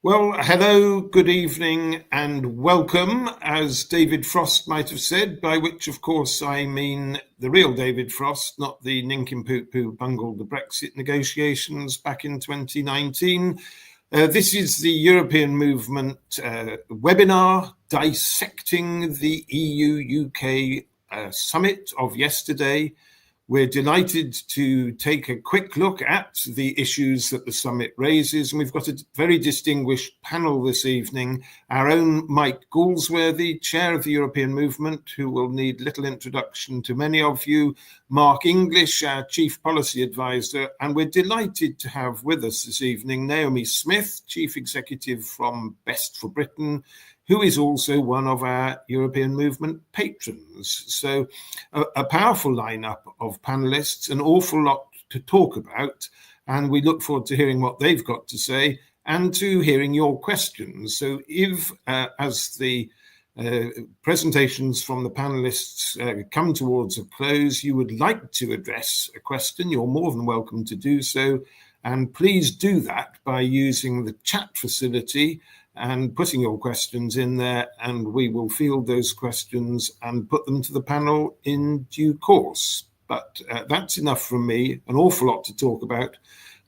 Well, hello, good evening, and welcome, as David Frost might have said, by which, of course, I mean the real David Frost, not the nincompoop who bungled the Brexit negotiations back in 2019. This is the European Movement webinar dissecting the EU-UK summit of yesterday. We're delighted to take a quick look at the issues that the summit raises, and we've got a very distinguished panel this evening. Our own Mike Galsworthy, Chair of the European Movement, who will need little introduction to many of you, Mark English, our Chief Policy Advisor, and we're delighted to have with us this evening Naomi Smith, Chief Executive from Best for Britain, who is also one of our European Movement patrons. So a powerful lineup of panelists, an awful lot to talk about, and we look forward to hearing what they've got to say and to hearing your questions. So if, as the presentations from the panelists come towards a close, you would like to address a question, you're more than welcome to do so. And please do that by using the chat facility and putting your questions in there, and we will field those questions and put them to the panel in due course. But that's enough from me, an awful lot to talk about.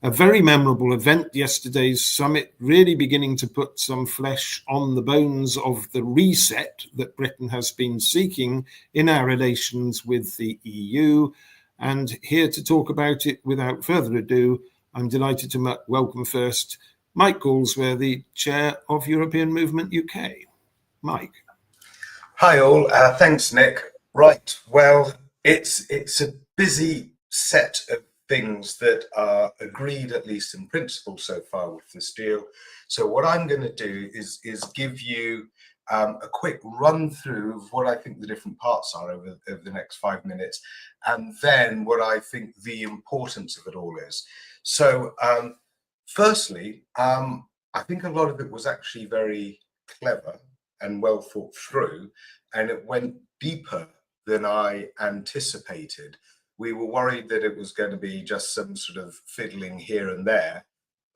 A very memorable event, yesterday's summit, really beginning to put some flesh on the bones of the reset that Britain has been seeking in our relations with the EU. And here to talk about it without further ado, I'm delighted to welcome first Mike Galsworthy, Chair of European Movement UK. Mike. Hi all, thanks Nick. Right, well, it's a busy set of things that are agreed, at least in principle so far with this deal. So what I'm going to do is give you a quick run through of what I think the different parts are over the next 5 minutes, and then what I think the importance of it all is. So firstly, I think a lot of it was actually very clever and well thought through, and it went deeper than I anticipated. We were worried that it was going to be just some sort of fiddling here and there,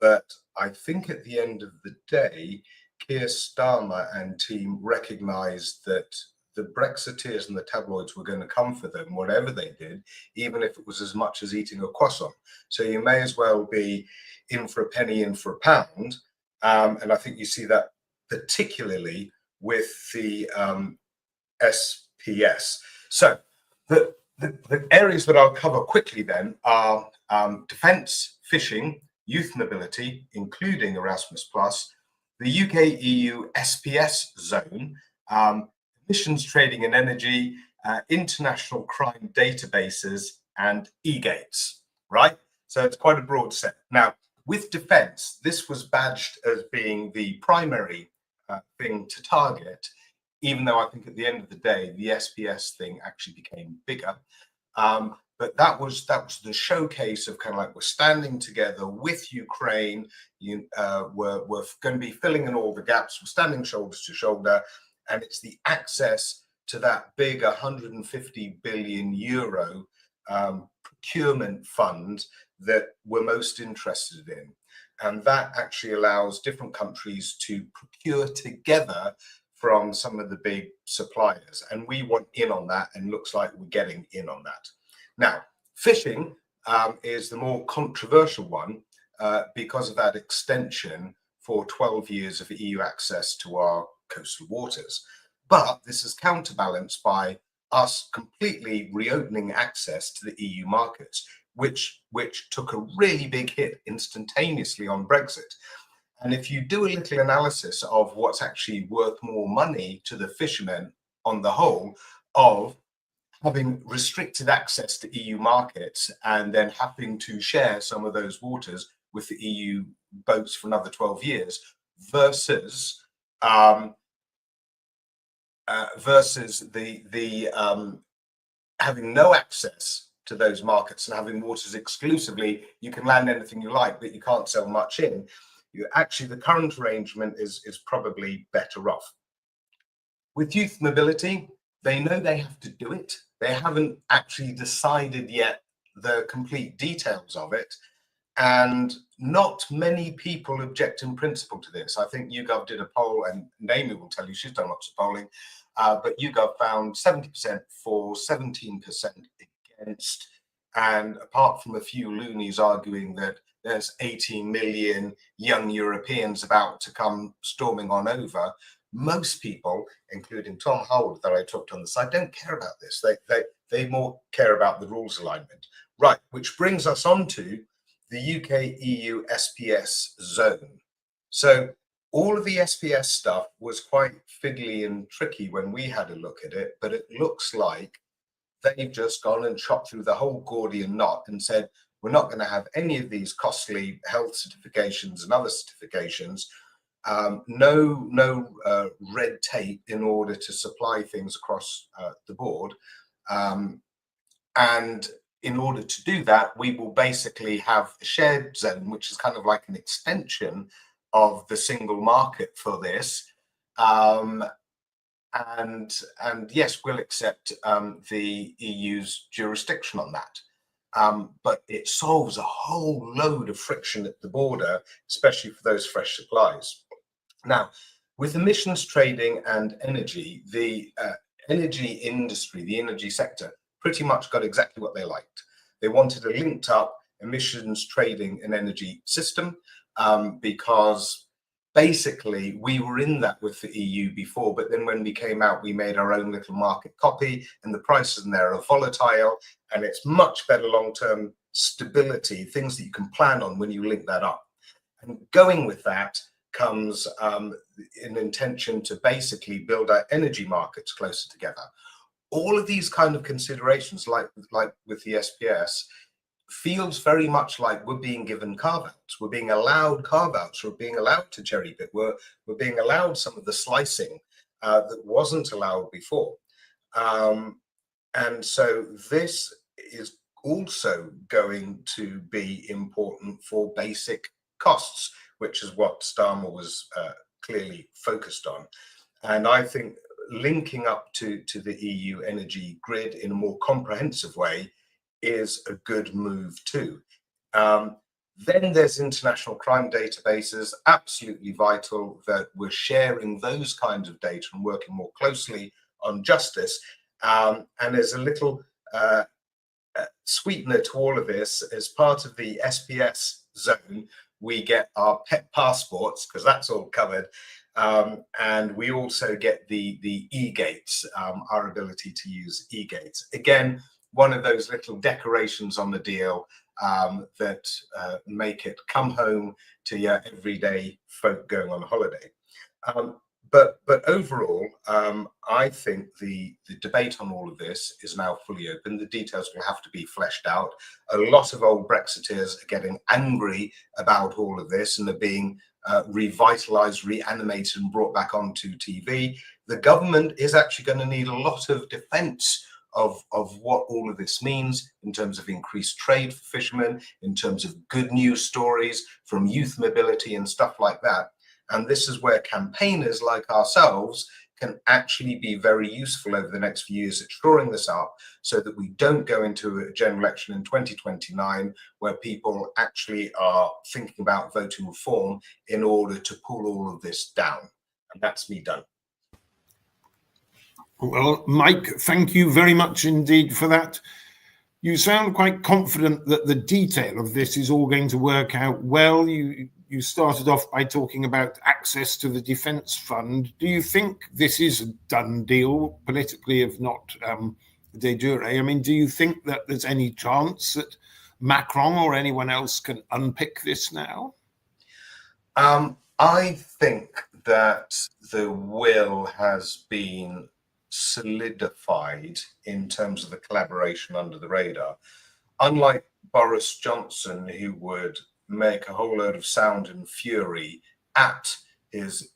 but I think at the end of the day, Keir Starmer and team recognised that the Brexiteers and the tabloids were going to come for them, whatever they did, even if it was as much as eating a croissant. So you may as well be in for a penny, in for a pound. And I think you see that particularly with the SPS. So the areas that I'll cover quickly then are defence, fishing, youth mobility, including Erasmus+, the UK-EU SPS zone, emissions trading and energy, international crime databases, and e-gates, right? So it's quite a broad set. Now, with defence, this was badged as being the primary thing to target, even though I think at the end of the day, the SPS thing actually became bigger. But that was the showcase of kind of like, we're standing together with Ukraine. We're going to be filling in all the gaps. We're standing shoulder to shoulder, and it's the access to that big 150 billion euro procurement fund that we're most interested in. And that actually allows different countries to procure together from some of the big suppliers. And we want in on that, and looks like we're getting in on that. Now, fishing is the more controversial one because of that extension for 12 years of EU access to our coastal waters. But this is counterbalanced by us completely reopening access to the EU markets, which took a really big hit instantaneously on Brexit. And if you do a little analysis of what's actually worth more money to the fishermen on the whole, of having restricted access to EU markets and then having to share some of those waters with the EU boats for another 12 years versus having no access to those markets and having waters exclusively, you can land anything you like, but you can't sell much in. Actually, the current arrangement is probably better off. With youth mobility, they know they have to do it. They haven't actually decided yet the complete details of it. And not many people object in principle to this. I think YouGov did a poll, and Naomi will tell you she's done lots of polling, but YouGov found 70% for, 17% against. And apart from a few loonies arguing that there's 18 million young Europeans about to come storming on over, most people, including Tom Howard that I talked on the side, don't care about this. They more care about the rules alignment. Right, which brings us on to the UK-EU SPS zone. So all of the SPS stuff was quite fiddly and tricky when we had a look at it, but it looks like they've just gone and chopped through the whole Gordian knot and said, we're not going to have any of these costly health certifications and other certifications, no red tape in order to supply things across the board. And in order to do that, we will basically have a shared zone, which is kind of like an extension of the single market for this. And yes, we'll accept the EU's jurisdiction on that. But it solves a whole load of friction at the border, especially for those fresh supplies. Now, with emissions trading and energy, the energy industry, the energy sector, pretty much got exactly what they liked. They wanted a linked up emissions trading and energy system because basically we were in that with the EU before, but then when we came out, we made our own little market copy and the prices in there are volatile and it's much better long-term stability, things that you can plan on when you link that up. And going with that comes an intention to basically build our energy markets closer together. All of these kind of considerations, like with the SPS, feels very much like we're being given carve-outs. We're being allowed carve-outs. We're being allowed to cherry pick. We're being allowed some of the slicing that wasn't allowed before. And so this is also going to be important for basic costs, which is what Starmer was clearly focused on. And I think linking up to the EU energy grid in a more comprehensive way is a good move too. Then there's international crime databases, absolutely vital that we're sharing those kinds of data and working more closely on justice. And there's a little sweetener to all of this. As part of the SPS zone, we get our pet passports, because that's all covered. And we also get the e-gates, our ability to use e-gates. Again, one of those little decorations on the deal that make it come home to your everyday folk going on holiday. But overall, I think the debate on all of this is now fully open. The details will have to be fleshed out. A lot of old Brexiteers are getting angry about all of this and are being revitalized, reanimated and brought back onto TV. The government is actually going to need a lot of defense of what all of this means in terms of increased trade for fishermen, in terms of good news stories from youth mobility and stuff like that. And this is where campaigners like ourselves can actually be very useful over the next few years at shoring this up so that we don't go into a general election in 2029 where people actually are thinking about voting reform in order to pull all of this down. And that's me done. Well, Mike, thank you very much indeed for that. You sound quite confident that the detail of this is all going to work out well. You started off by talking about access to the defence fund. Do you think this is a done deal politically, if not de jure? I mean, do you think that there's any chance that Macron or anyone else can unpick this now? I think that the will has been solidified in terms of the collaboration under the radar. Unlike Boris Johnson, who would make a whole load of sound and fury at his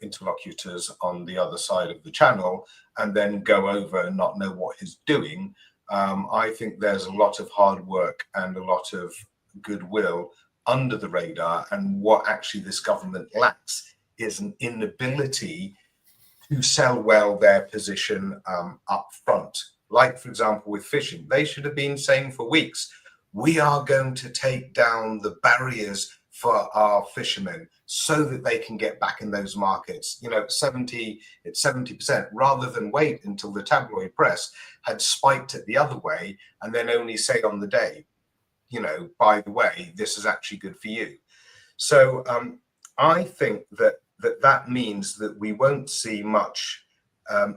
interlocutors on the other side of the channel and then go over and not know what he's doing, I think there's a lot of hard work and a lot of goodwill under the radar, and what actually this government lacks is an inability to sell well their position up front. Like, for example, with fishing, they should have been saying for weeks, we are going to take down the barriers for our fishermen so that they can get back in those markets. You know, it's 70%, rather than wait until the tabloid press had spiked it the other way and then only say on the day, you know, by the way, this is actually good for you. So I think that means that we won't see much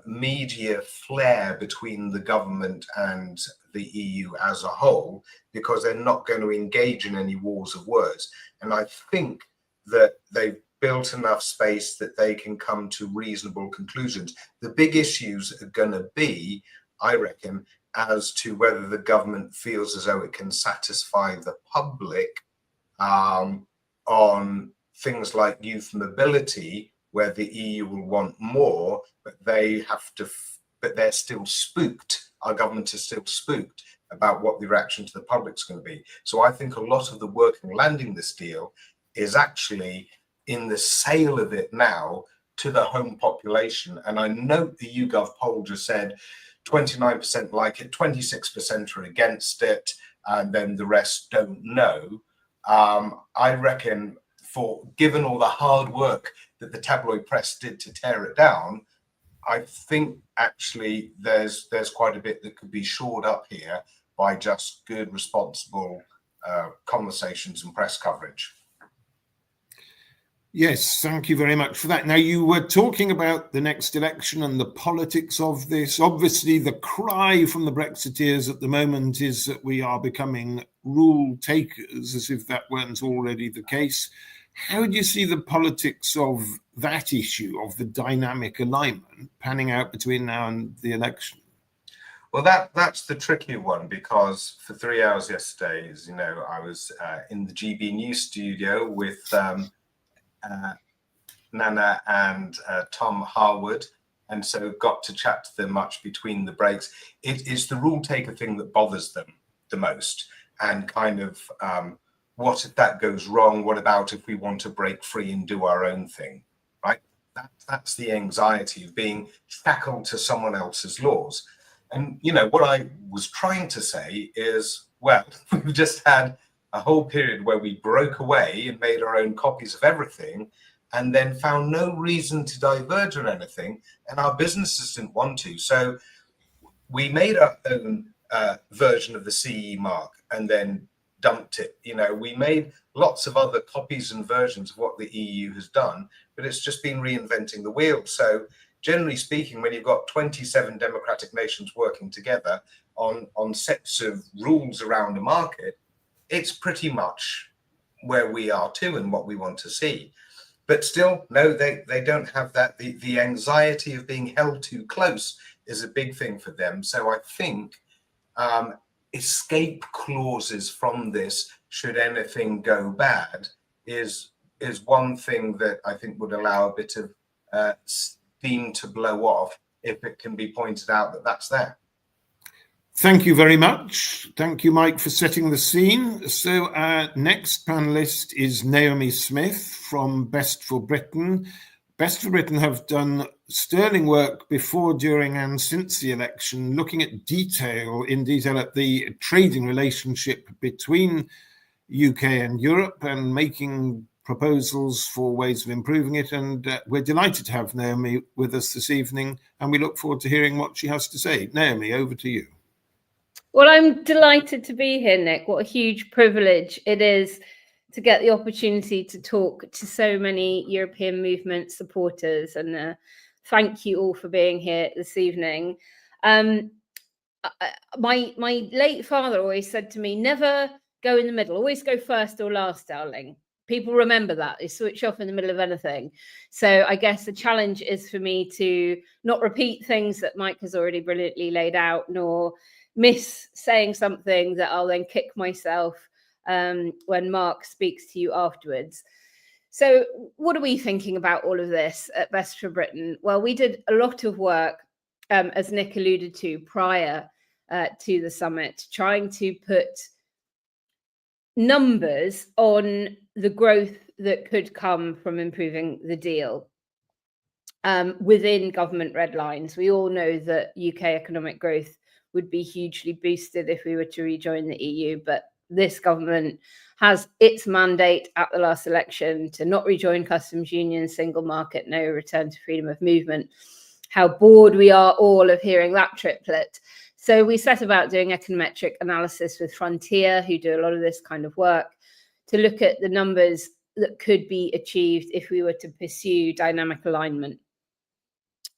media flare between the government and the EU as a whole, because they're not going to engage in any wars of words. And I think that they've built enough space that they can come to reasonable conclusions. The big issues are going to be, I reckon, as to whether the government feels as though it can satisfy the public on things like youth mobility, where the EU will want more, but they're still spooked. Our government is still spooked about what the reaction to the public's going to be. So I think a lot of the work in landing this deal is actually in the sale of it now to the home population. And I note the YouGov poll just said 29% like it, 26% are against it, and then the rest don't know. I reckon, given all the hard work that the tabloid press did to tear it down, I think actually there's quite a bit that could be shored up here by just good, responsible conversations and press coverage. Yes, thank you very much for that. Now, you were talking about the next election and the politics of this. Obviously, the cry from the Brexiteers at the moment is that we are becoming rule takers, as if that weren't already the case. How do you see the politics of that issue, of the dynamic alignment, panning out between now and the election? Well, that's the tricky one, because for 3 hours yesterday, as you know, I was in the GB News studio with Nana and Tom Harwood, and so got to chat to them much between the breaks. It is the rule taker thing that bothers them the most, and kind of what if that goes wrong? What about if we want to break free and do our own thing, right? That's the anxiety of being shackled to someone else's laws. And, you know, what I was trying to say is, well, we've just had a whole period where we broke away and made our own copies of everything, and then found no reason to diverge on anything, and our businesses didn't want to. So we made our own version of the CE mark and then dumped it. You know, we made lots of other copies and versions of what the EU has done, but it's just been reinventing the wheel. So generally speaking, when you've got 27 democratic nations working together on sets of rules around a market, it's pretty much where we are too and what we want to see. But still, no, they don't have that. The anxiety of being held too close is a big thing for them. So I think escape clauses from this, should anything go bad, is one thing that I think would allow a bit of steam to blow off if it can be pointed out that that's there. Thank you very much. Thank you, Mike, for setting the scene. So our next panelist is Naomi Smith from Best for Britain. Best for Britain have done sterling work before, during, and since the election, looking in detail at the trading relationship between UK and Europe and making proposals for ways of improving it. And we're delighted to have Naomi with us this evening, and we look forward to hearing what she has to say. Naomi, over to you. Well, I'm delighted to be here, Nick. What a huge privilege it is to get the opportunity to talk to so many European movement supporters. And thank you all for being here this evening. My late father always said to me, never go in the middle, always go first or last, darling. People remember that. They switch off in the middle of anything. So I guess the challenge is for me to not repeat things that Mike has already brilliantly laid out, nor miss saying something that I'll then kick myself when Mark speaks to you afterwards. So what are we thinking about all of this at Best for Britain? Well, we did a lot of work, as Nick alluded to, prior to the summit, trying to put numbers on the growth that could come from improving the deal within government red lines. We all know that UK economic growth would be hugely boosted if we were to rejoin the EU, but this government has its mandate at the last election to not rejoin customs union, single market, no return to freedom of movement. How bored we are all of hearing that triplet. So we set about doing econometric analysis with Frontier, who do a lot of this kind of work, to look at the numbers that could be achieved if we were to pursue dynamic alignment.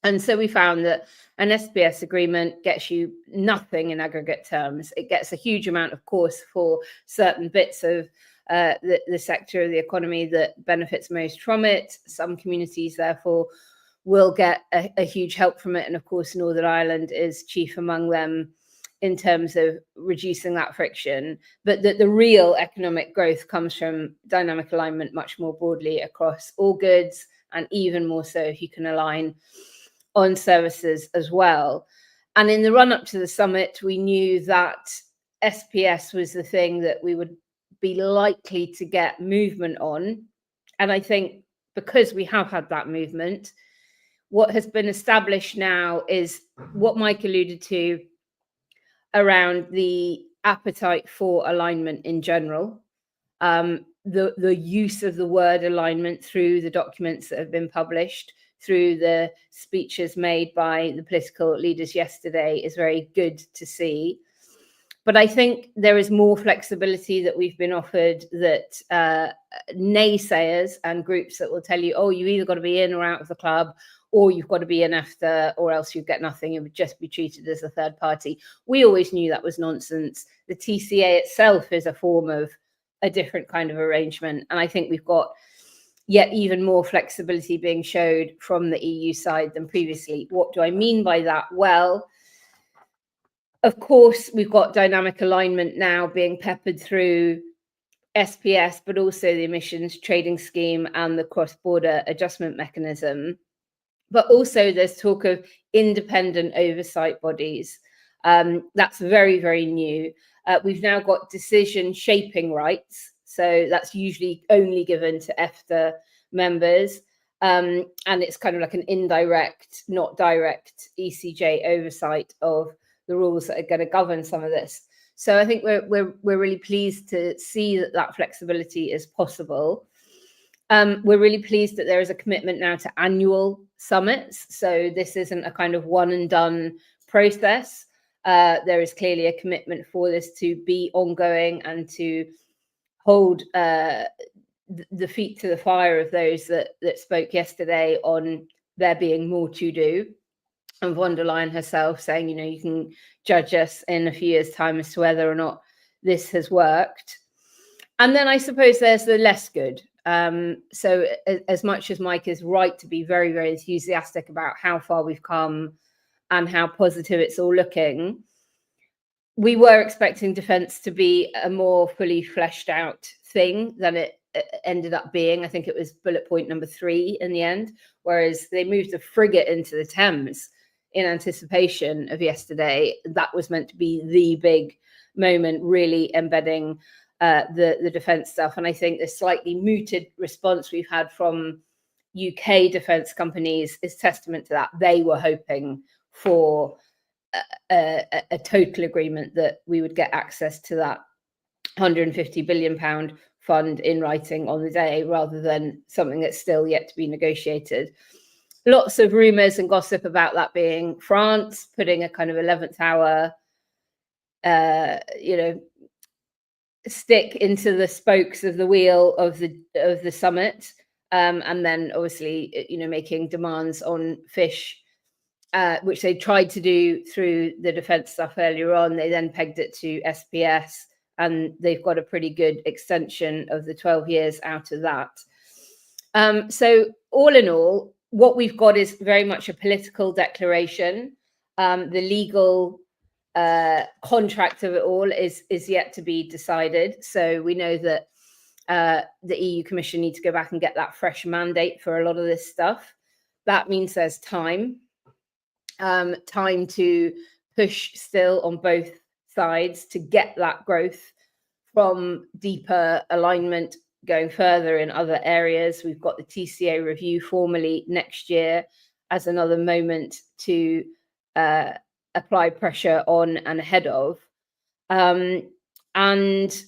And so we found that an SPS agreement gets you nothing in aggregate terms. It gets a huge amount, of course, for certain bits of the sector of the economy that benefits most from it. Some communities, therefore, will get a huge help from it. And of course, Northern Ireland is chief among them in terms of reducing that friction. But the real economic growth comes from dynamic alignment much more broadly across all goods, and even more so if you can align on services as well. And in the run up to the summit, we knew that SPS was the thing that we would be likely to get movement on. And I think because we have had that movement, what has been established now is what Mike alluded to around the appetite for alignment in general, the use of the word alignment through the documents that have been published, through the speeches made by the political leaders yesterday is very good to see. But I think there is more flexibility that we've been offered, that naysayers and groups that will tell you, oh, you either got to be in or out of the club, or you've got to be in after, or else you get nothing. It would just be treated as a third party. We always knew that was nonsense. The TCA itself is a form of a different kind of arrangement. And I think we've got yet even more flexibility being showed from the EU side than previously. What do I mean by that? Well, of course, we've got dynamic alignment now being peppered through SPS, but also the emissions trading scheme and the cross-border adjustment mechanism. But also there's talk of independent oversight bodies. That's very, very new. We've now got decision shaping rights. So that's usually only given to EFTA members. And it's kind of like an indirect, not direct ECJ oversight of the rules that are going to govern some of this. So I think we're really pleased to see that that flexibility is possible. We're really pleased that there is a commitment now to annual summits. So this isn't a kind of one and done process. There is clearly a commitment for this to be ongoing and to hold the feet to the fire of those that spoke yesterday on there being more to do. And von der Leyen herself saying, you know, you can judge us in a few years' time as to whether or not this has worked. And then I suppose there's the less good. So as much as Mike is right to be very, very enthusiastic about how far we've come and how positive it's all looking, we were expecting defence to be a more fully fleshed out thing than it ended up being. I think it was bullet point number 3 in the end, whereas they moved the frigate into the Thames in anticipation of yesterday. That was meant to be the big moment, really embedding the defence stuff. And I think the slightly muted response we've had from UK defence companies is testament to that. They were hoping for a total agreement that we would get access to that £150 billion fund in writing on the day, rather than something that's still yet to be negotiated. Lots of rumours and gossip about that being France putting a kind of 11th hour, stick into the spokes of the wheel of the summit, and then obviously, making demands on fish, which they tried to do through the defence stuff earlier on. They then pegged it to SPS, and they've got a pretty good extension of the 12 years out of that. So all in all, what we've got is very much a political declaration. The legal contract of it all is yet to be decided. So we know that the EU Commission need to go back and get that fresh mandate for a lot of this stuff. That means there's time to push still on both sides to get that growth from deeper alignment going further in other areas. We've got the TCA review formally next year as another moment to apply pressure on and ahead of. And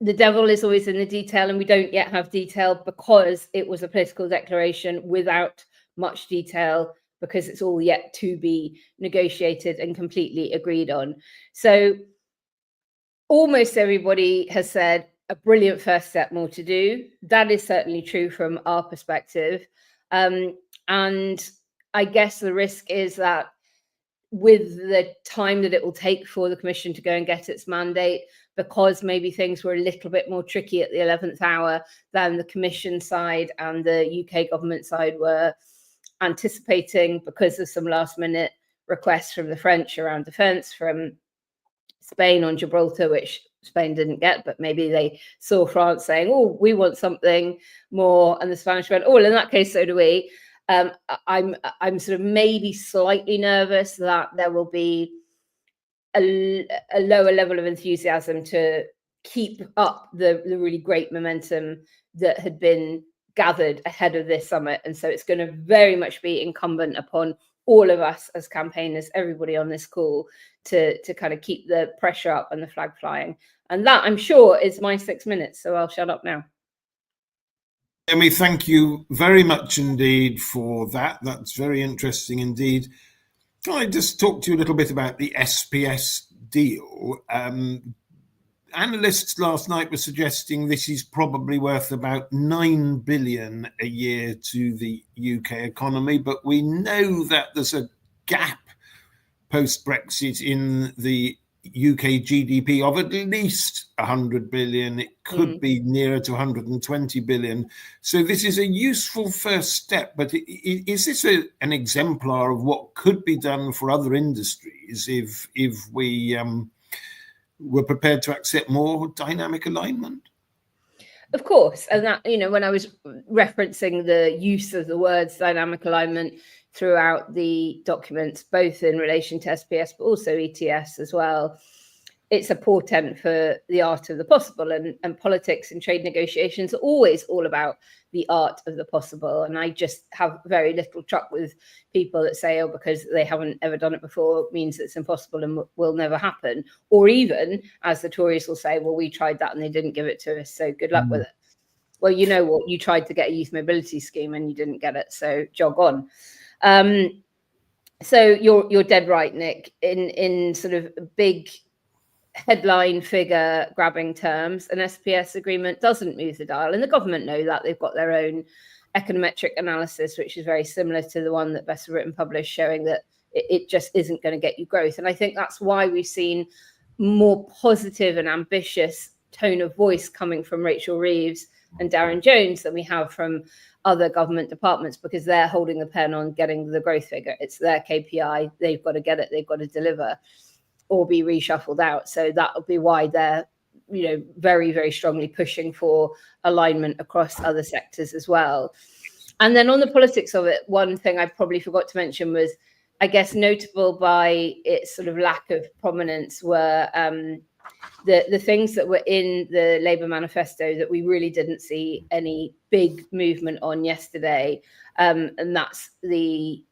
the devil is always in the detail, and we don't yet have detail because it was a political declaration without much detail, because it's all yet to be negotiated and completely agreed on. So almost everybody has said a brilliant first step, more to do. That is certainly true from our perspective. And I guess the risk is that with the time that it will take for the Commission to go and get its mandate, because maybe things were a little bit more tricky at the 11th hour than the Commission side and the UK government side were anticipating, because of some last minute requests from the French around defence, from Spain on Gibraltar, which Spain didn't get, but maybe they saw France saying, oh, we want something more, and the Spanish went, oh, well, in that case, so do we. I'm sort of maybe slightly nervous that there will be a lower level of enthusiasm to keep up the really great momentum that had been gathered ahead of this summit. And so it's going to very much be incumbent upon all of us as campaigners, everybody on this call, to kind of keep the pressure up and the flag flying. And that, I'm sure, is my 6 minutes. So I'll shut up now. Naomi, thank you very much indeed for that. That's very interesting indeed. Can I just talk to you a little bit about the SPS deal? Analysts last night were suggesting this is probably worth about 9 billion a year to the UK economy, but we know that there's a gap post-Brexit in the UK GDP of at least 100 billion. It could be nearer to 120 billion. So this is a useful first step, but is this an exemplar of what could be done for other industries if we were prepared to accept more dynamic alignment? Of course. And that, when I was referencing the use of the words dynamic alignment throughout the documents, both in relation to SPS, but also ETS as well, it's a portent for the art of the possible. And politics and trade negotiations are always all about the art of the possible. And I just have very little truck with people that say, oh, because they haven't ever done it before, it means it's impossible and will never happen. Or even, as the Tories will say, well, we tried that and they didn't give it to us, so good luck with it. Well, you know what? You tried to get a youth mobility scheme and you didn't get it, so jog on. So you're dead right, Nick. In sort of big headline figure grabbing terms, an SPS agreement doesn't move the dial, and the government know that. They've got their own econometric analysis, which is very similar to the one that Best Written published, showing that it just isn't going to get you growth. And I think that's why we've seen more positive and ambitious tone of voice coming from Rachel Reeves and Darren Jones than we have from other government departments, because they're holding the pen on getting the growth figure. It's their KPI. They've got to get it. They've got to deliver, or be reshuffled out. So that'll be why they're, very, very strongly pushing for alignment across other sectors as well. And then on the politics of it, one thing I probably forgot to mention was, I guess, notable by its sort of lack of prominence were the things that were in the Labour manifesto that we really didn't see any big movement on yesterday. And that's the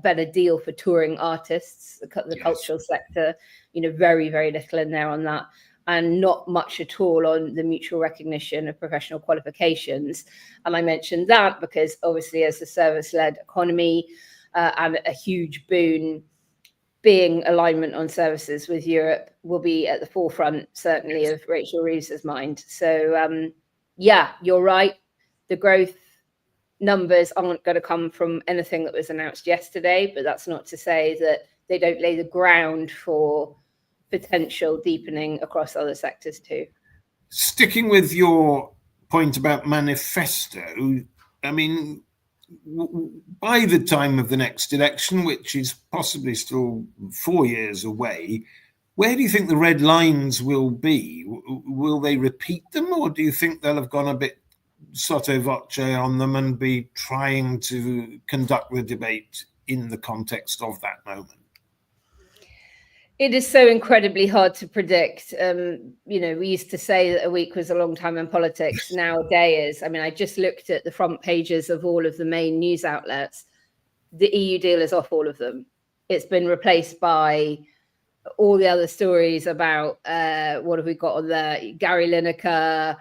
better deal for touring artists, the cultural sector, very, very little in there on that, and not much at all on the mutual recognition of professional qualifications. And I mentioned that because obviously as a service-led economy and a huge boon, being alignment on services with Europe will be at the forefront, certainly, of Rachel Reeves's mind. So, you're right. The growth numbers aren't going to come from anything that was announced yesterday, but that's not to say that they don't lay the ground for potential deepening across other sectors too. Sticking with your point about manifesto, I mean, by the time of the next election, which is possibly still 4 years away, where do you think the red lines will be? Will they repeat them, or do you think they'll have gone a bit sotto voce on them and be trying to conduct the debate in the context of that moment? It is so incredibly hard to predict. We used to say that a week was a long time in politics. Now a day is. I mean, I just looked at the front pages of all of the main news outlets. The EU deal is off all of them. It's been replaced by all the other stories about what have we got on there? Gary Lineker,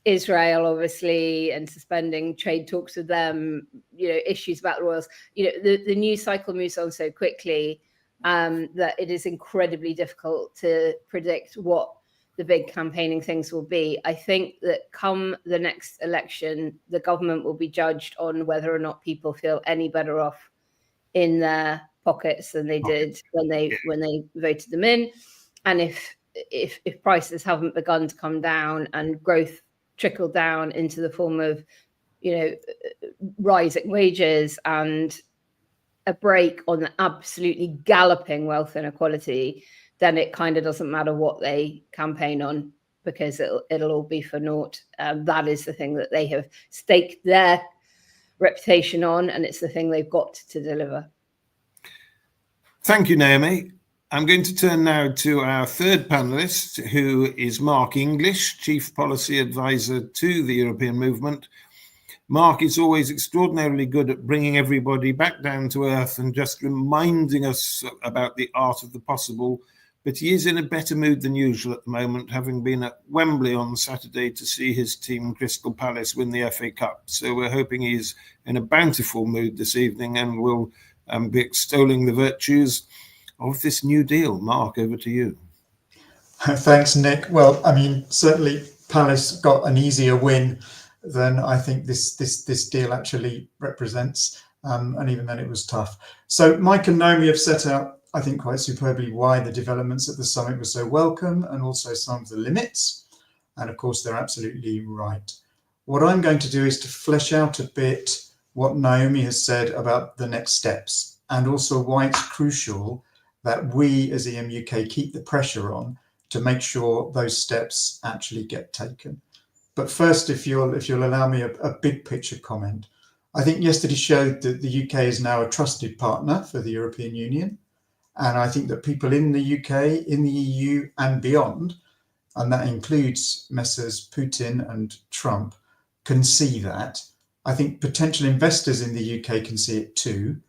Israel, obviously, and suspending trade talks with them, issues about the royals. The news cycle moves on so quickly that it is incredibly difficult to predict what the big campaigning things will be. I think that come the next election, the government will be judged on whether or not people feel any better off in their pockets than they did when they voted them in. And if prices haven't begun to come down and growth trickle down into the form of rising wages and a break on the absolutely galloping wealth inequality, then it kind of doesn't matter what they campaign on, because it'll all be for naught. That is the thing that they have staked their reputation on, and it's the thing they've got to deliver. Thank you, Naomi. I'm going to turn now to our third panelist, who is Mark English, Chief Policy Advisor to the European Movement. Mark is always extraordinarily good at bringing everybody back down to earth and just reminding us about the art of the possible. But he is in a better mood than usual at the moment, having been at Wembley on Saturday to see his team, Crystal Palace, win the FA Cup. So we're hoping he's in a bountiful mood this evening and will be extolling the virtues of this new deal. Mark, over to you. Thanks, Nick. Well, I mean, certainly Palace got an easier win than I think this deal actually represents, and even then it was tough. So Mike and Naomi have set out, I think, quite superbly why the developments at the summit were so welcome, and also some of the limits. And of course, they're absolutely right. What I'm going to do is to flesh out a bit what Naomi has said about the next steps, and also why it's crucial that we as EMUK keep the pressure on to make sure those steps actually get taken. But first, if you'll allow me a big picture comment, I think yesterday showed that the UK is now a trusted partner for the European Union. And I think that people in the UK, in the EU and beyond, and that includes Messrs. Putin and Trump, can see that. I think potential investors in the UK can see it too.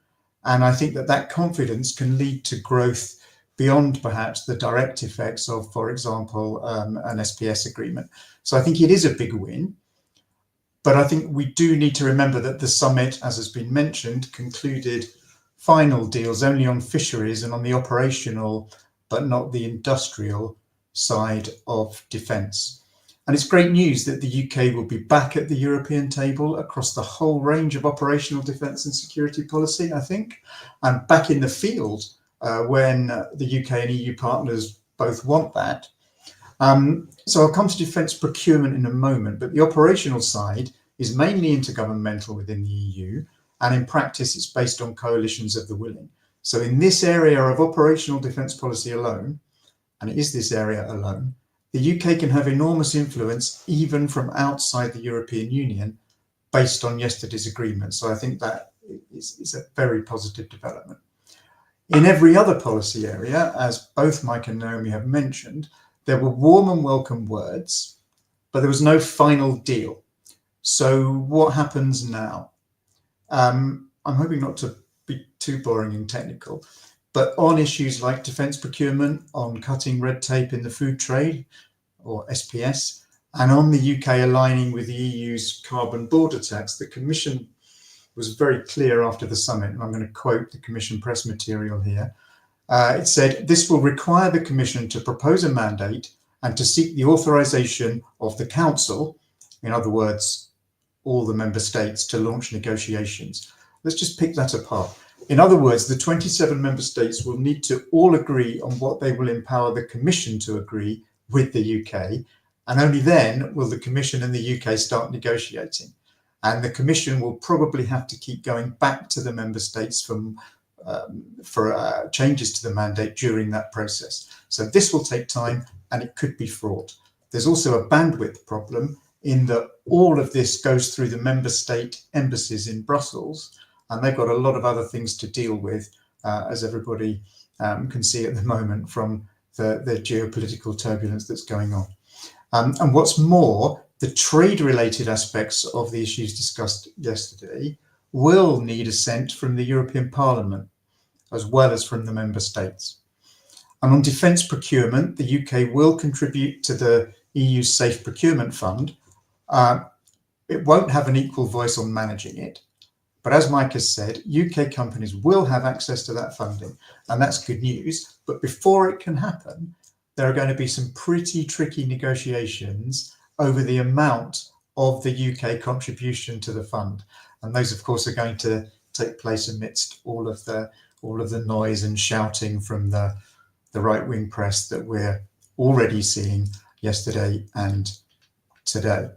And I think that confidence can lead to growth beyond perhaps the direct effects of, for example, an SPS agreement. So I think it is a big win. But I think we do need to remember that the summit, as has been mentioned, concluded final deals only on fisheries and on the operational, but not the industrial side of defence. And it's great news that the UK will be back at the European table across the whole range of operational defence and security policy, I think, and back in the field when the UK and EU partners both want that. So I'll come to defence procurement in a moment, but the operational side is mainly intergovernmental within the EU, and in practice it's based on coalitions of the willing. So in this area of operational defence policy alone, and it is this area alone, the UK can have enormous influence even from outside the European Union based on yesterday's agreement. So I think that is a very positive development. In every other policy area, as both Mike and Naomi have mentioned, there were warm and welcome words, but there was no final deal. So what happens now? I'm hoping not to be too boring and technical, but on issues like defence procurement, on cutting red tape in the food trade, or SPS, and on the UK aligning with the EU's carbon border tax, the Commission was very clear after the summit, and I'm going to quote the Commission press material here. It said, "This will require the Commission to propose a mandate and to seek the authorisation of the Council," in other words, all the member states, to launch negotiations. Let's just pick that apart. In other words, the 27 member states will need to all agree on what they will empower the Commission to agree with the UK, and only then will the Commission and the UK start negotiating. And the Commission will probably have to keep going back to the member states for changes to the mandate during that process. So this will take time, and it could be fraught. There's also a bandwidth problem in that all of this goes through the member state embassies in Brussels, and they've got a lot of other things to deal with, as everybody can see at the moment from the geopolitical turbulence that's going on. And what's more, the trade-related aspects of the issues discussed yesterday will need assent from the European Parliament, as well as from the member states. And on defence procurement, the UK will contribute to the EU Safe Procurement Fund. It won't have an equal voice on managing it. But as Mike has said, UK companies will have access to that funding, and that's good news. But before it can happen, there are going to be some pretty tricky negotiations over the amount of the UK contribution to the fund. And those, of course, are going to take place amidst all of the noise and shouting from the right-wing press that we're already seeing yesterday and today.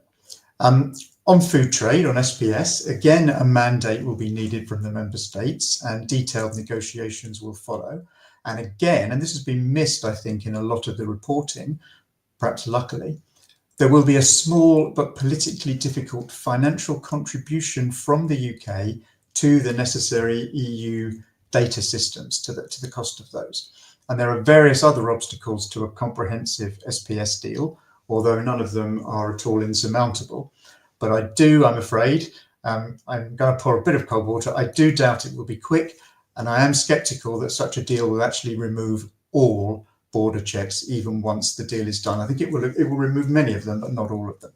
On food trade, on SPS, again, a mandate will be needed from the member states and detailed negotiations will follow. And again, and this has been missed, I think, in a lot of the reporting, perhaps luckily, there will be a small but politically difficult financial contribution from the UK to the necessary EU data systems, to the cost of those. And there are various other obstacles to a comprehensive SPS deal, although none of them are at all insurmountable. But I'm afraid, I'm going to pour a bit of cold water. I do doubt it will be quick, and I am sceptical that such a deal will actually remove all border checks, even once the deal is done. I think it will remove many of them, but not all of them.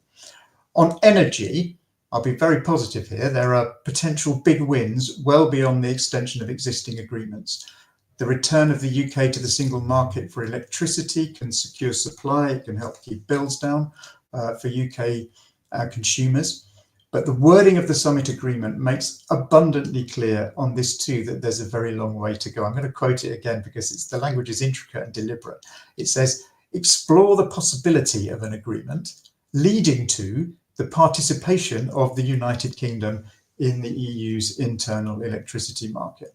On energy, I'll be very positive here. There are potential big wins well beyond the extension of existing agreements. The return of the UK to the single market for electricity can secure supply, it can help keep bills down for UK consumers. But the wording of the summit agreement makes abundantly clear on this too that there's a very long way to go. I'm going to quote it again because the language is intricate and deliberate. It says, explore the possibility of an agreement leading to the participation of the United Kingdom in the EU's internal electricity market.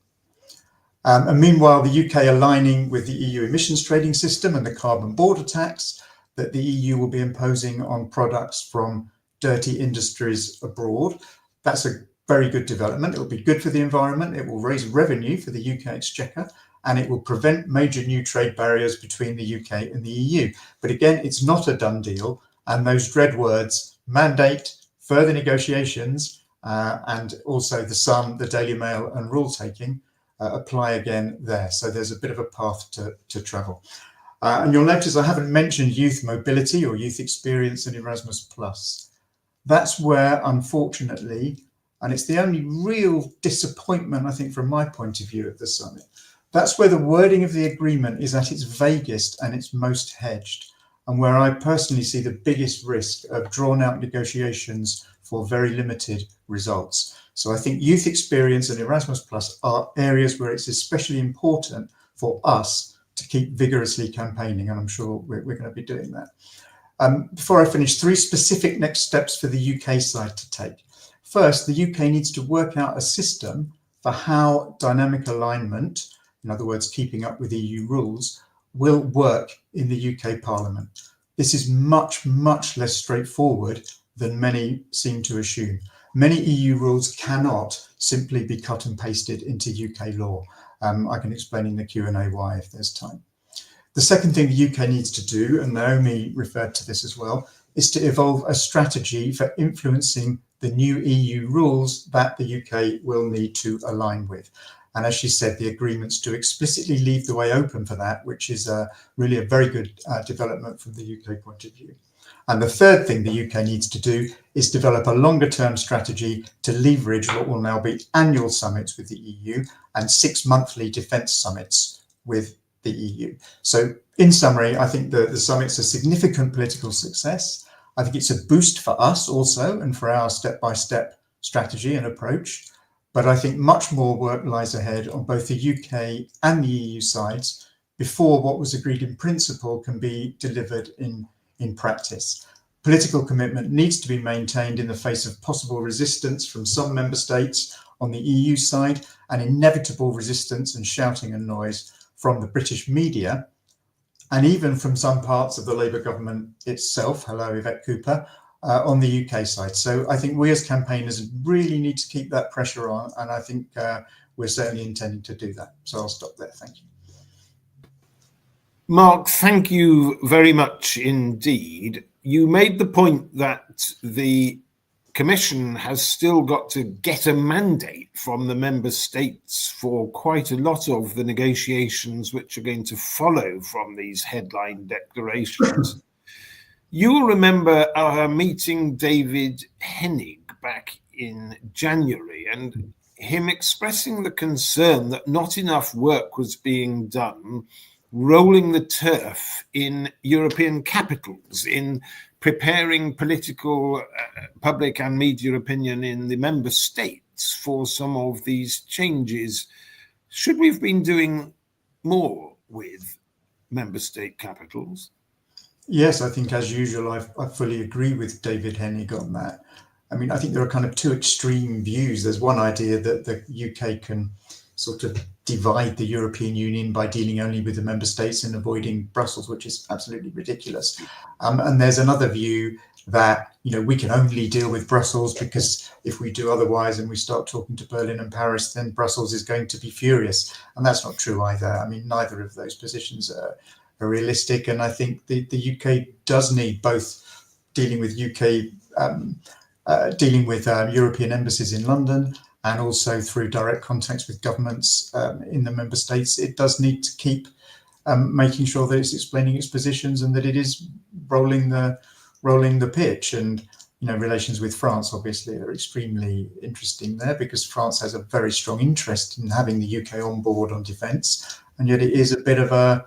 And meanwhile, the UK aligning with the EU emissions trading system and the carbon border tax that the EU will be imposing on products from dirty industries abroad. That's a very good development. It will be good for the environment. It will raise revenue for the UK exchequer, and it will prevent major new trade barriers between the UK and the EU. But again, it's not a done deal. And those dread words, mandate, further negotiations, and also the Sun, the Daily Mail and rule taking apply again there. So there's a bit of a path to travel. And you'll notice I haven't mentioned youth mobility or youth experience and Erasmus+. That's where, unfortunately, and it's the only real disappointment, I think, from my point of view at the summit, that's where the wording of the agreement is at its vaguest and its most hedged, and where I personally see the biggest risk of drawn-out negotiations for very limited results. So I think youth experience and Erasmus+ are areas where it's especially important for us to keep vigorously campaigning, and I'm sure we're going to be doing that. Before I finish, 3 specific next steps for the UK side to take. First, the UK needs to work out a system for how dynamic alignment, in other words, keeping up with EU rules, will work in the UK Parliament. This is much, much less straightforward than many seem to assume. Many EU rules cannot simply be cut and pasted into UK law. I can explain in the Q&A why if there's time. The second thing the UK needs to do, and Naomi referred to this as well, is to evolve a strategy for influencing the new EU rules that the UK will need to align with. And as she said, the agreements do explicitly leave the way open for that, which is really a very good development from the UK point of view. And the third thing the UK needs to do is develop a longer term strategy to leverage what will now be annual summits with the EU and 6 monthly defence summits with the EU. So in summary, I think the summit's a significant political success. I think it's a boost for us also and for our step-by-step strategy and approach. But I think much more work lies ahead on both the UK and the EU sides before what was agreed in principle can be delivered in practice. Political commitment needs to be maintained in the face of possible resistance from some member states on the EU side and inevitable resistance and shouting and noise from the British media and even from some parts of the Labour government itself, hello Yvette Cooper, on the UK side. So I think we as campaigners really need to keep that pressure on, and I think we're certainly intending to do that. So I'll stop there. Thank you. Mark, thank you very much indeed. You made the point that the Commission has still got to get a mandate from the member states for quite a lot of the negotiations which are going to follow from these headline declarations. You'll remember meeting David Hennig back in January and him expressing the concern that not enough work was being done rolling the turf in European capitals, in preparing political, public and media opinion in the member states for some of these changes. Should we have been doing more with member state capitals? Yes, I think as usual, I fully agree with David Hennig on that. I mean, I think there are kind of two extreme views. There's one idea that the UK can sort of divide the European Union by dealing only with the member states and avoiding Brussels, which is absolutely ridiculous. And there's another view that, you know, we can only deal with Brussels because if we do otherwise and we start talking to Berlin and Paris, then Brussels is going to be furious. And that's not true either. I mean, neither of those positions are realistic. And I think the UK does need both dealing with European embassies in London and also through direct contacts with governments in the member states. It does need to keep making sure that it's explaining its positions and that it is rolling the pitch. And, you know, relations with France obviously are extremely interesting there because France has a very strong interest in having the UK on board on defence, and yet it is a bit of a,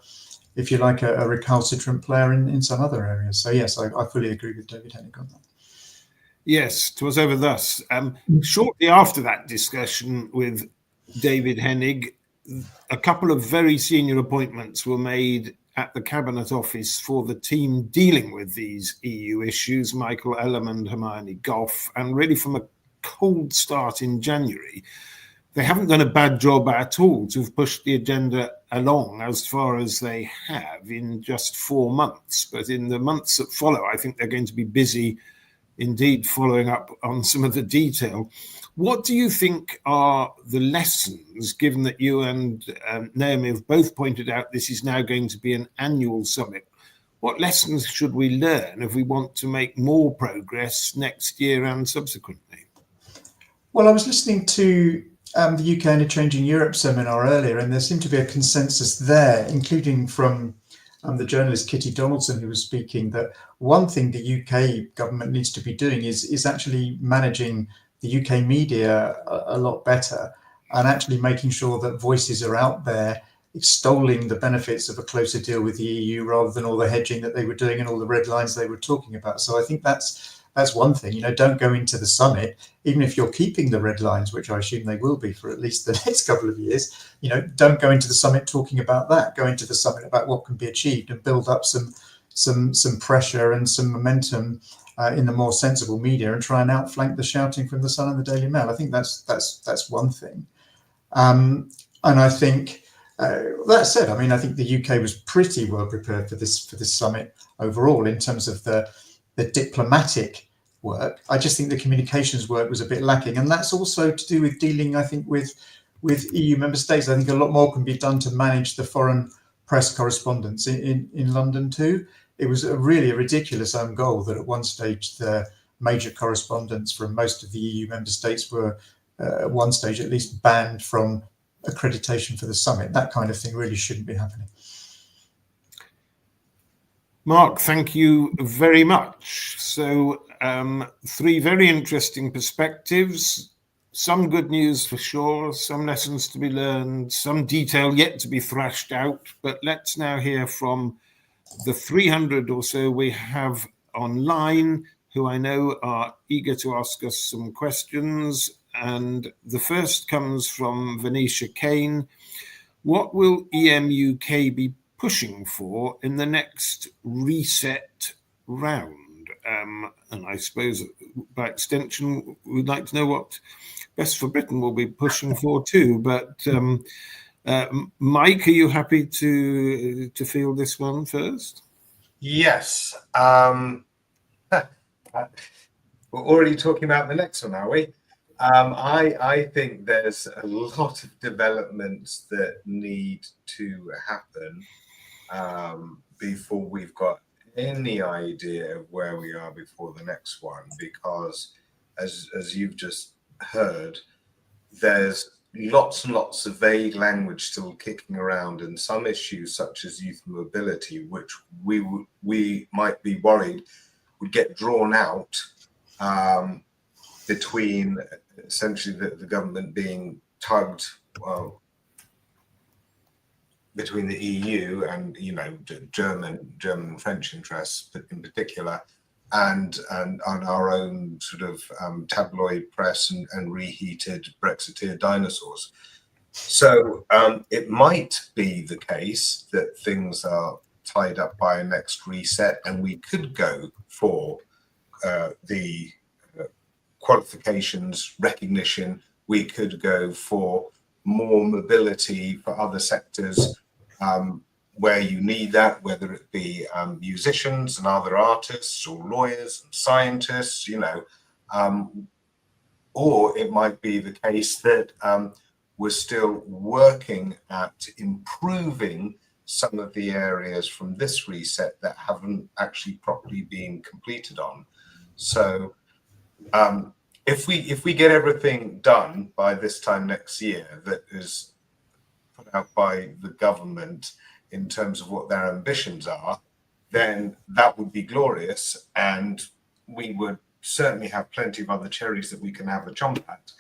if you like, a recalcitrant player in some other areas. So yes, I fully agree with David Hennig on that. Yes, 'twas over thus. Shortly after that discussion with David Hennig, a couple of very senior appointments were made at the Cabinet Office for the team dealing with these EU issues, Michael Ellam and Hermione Goff, and really from a cold start in January, they haven't done a bad job at all to have pushed the agenda along as far as they have in just 4 months. But in the months that follow, I think they're going to be busy indeed following up on some of the detail. What do you think are the lessons, given that you and Naomi have both pointed out this is now going to be an annual summit? What lessons should we learn if we want to make more progress next year and subsequently? Well, I was listening to the UK and a Changing Europe seminar earlier, and there seemed to be a consensus there, including from the journalist Kitty Donaldson, who was speaking, that one thing the UK government needs to be doing is actually managing the UK media a lot better and actually making sure that voices are out there extolling the benefits of a closer deal with the EU rather than all the hedging that they were doing and all the red lines they were talking about. So I think that's one thing. You know, don't go into the summit, even if you're keeping the red lines, which I assume they will be for at least the next couple of years. You know, don't go into the summit talking about that. Go into the summit about what can be achieved and build up some pressure and some momentum in the more sensible media and try and outflank the shouting from the Sun and the Daily Mail. I think that's one thing. And I think that said, I mean, I think the UK was pretty well prepared for this summit overall in terms of the diplomatic work. I just think the communications work was a bit lacking, and that's also to do with dealing, I think, with EU member states. I think a lot more can be done to manage the foreign press correspondence in London too. It was really a ridiculous own goal that at one stage the major correspondents from most of the EU member states were at one stage at least banned from accreditation for the summit. That kind of thing really shouldn't be happening. Mark, thank you very much. So 3 very interesting perspectives, some good news for sure, some lessons to be learned, some detail yet to be thrashed out. But let's now hear from the 300 or so we have online, who I know are eager to ask us some questions. And the first comes from Venetia Kane. What will EMUK be pushing for in the next reset round? And I suppose by extension, we'd like to know what Best for Britain will be pushing for too. But Mike, are you happy to field this one first? Yes. We're already talking about the next one, are we? I think there's a lot of developments that need to happen before we've got any idea of where we are before the next one, because as you've just heard, there's lots and lots of vague language still kicking around, and some issues such as youth mobility, which we might be worried would get drawn out between essentially the government being tugged between the EU and German and French interests in particular, and on our own sort of tabloid press and reheated Brexiteer dinosaurs. So it might be the case that things are tied up by a next reset, and we could go for the qualifications recognition. We could go for more mobility for other sectors where you need that, whether it be musicians and other artists, or lawyers and scientists, or it might be the case that we're still working at improving some of the areas from this reset that haven't actually properly been completed on. So if we get everything done by this time next year that is put out by the government in terms of what their ambitions are, then that would be glorious, and we would certainly have plenty of other cherries that we can have a chomp at.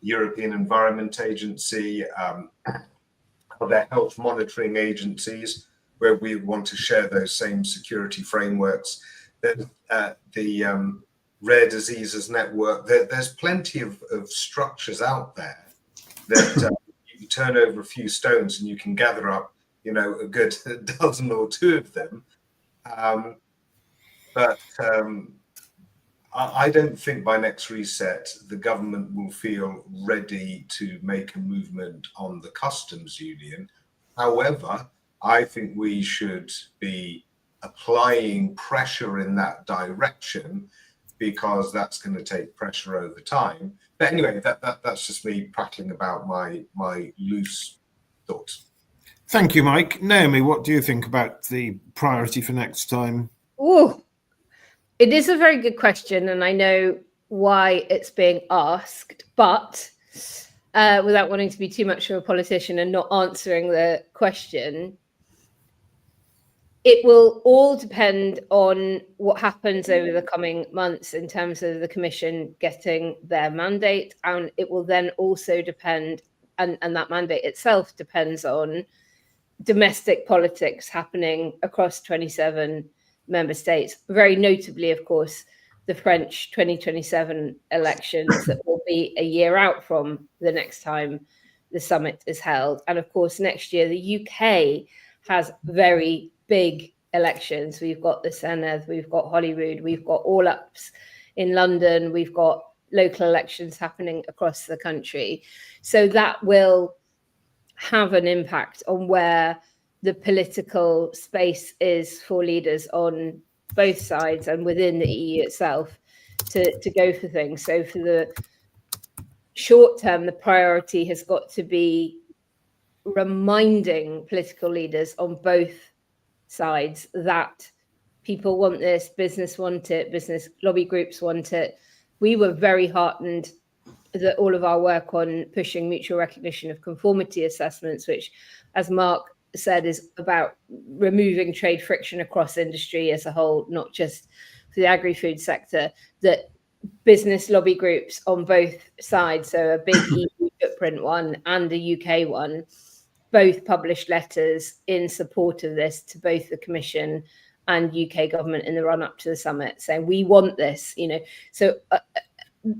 European Environment Agency, other health monitoring agencies, where we want to share those same security frameworks. The Rare Diseases Network, there's plenty of structures out there that you turn over a few stones and you can gather up, a good dozen or two of them. But I don't think by next reset the government will feel ready to make a movement on the customs union. However, I think we should be applying pressure in that direction, because that's going to take pressure over time. But anyway, that's just me prattling about my loose thoughts. Thank you, Mike. Naomi, what do you think about the priority for next time? Oh, it is a very good question, and I know why it's being asked, but without wanting to be too much of a politician and not answering the question, it will all depend on what happens over the coming months in terms of the Commission getting their mandate, and it will then also depend, and that mandate itself depends on domestic politics happening across 27 member states, very notably, of course, the French 2027 elections that will be a year out from the next time the summit is held. And of course, next year, the UK has very big elections. We've got the Senedd, we've got Holyrood, we've got all ups in London, we've got local elections happening across the country. So that will have an impact on where the political space is for leaders on both sides and within the EU itself to go for things. So for the short term, the priority has got to be reminding political leaders on both sides that people want this, business want it, business lobby groups want it. We were very heartened that all of our work on pushing mutual recognition of conformity assessments, which, as Mark said, is about removing trade friction across industry as a whole, not just for the agri-food sector, that business lobby groups on both sides, so a big EU footprint one and a UK one, both published letters in support of this to both the Commission and UK government in the run-up to the summit, saying we want this, So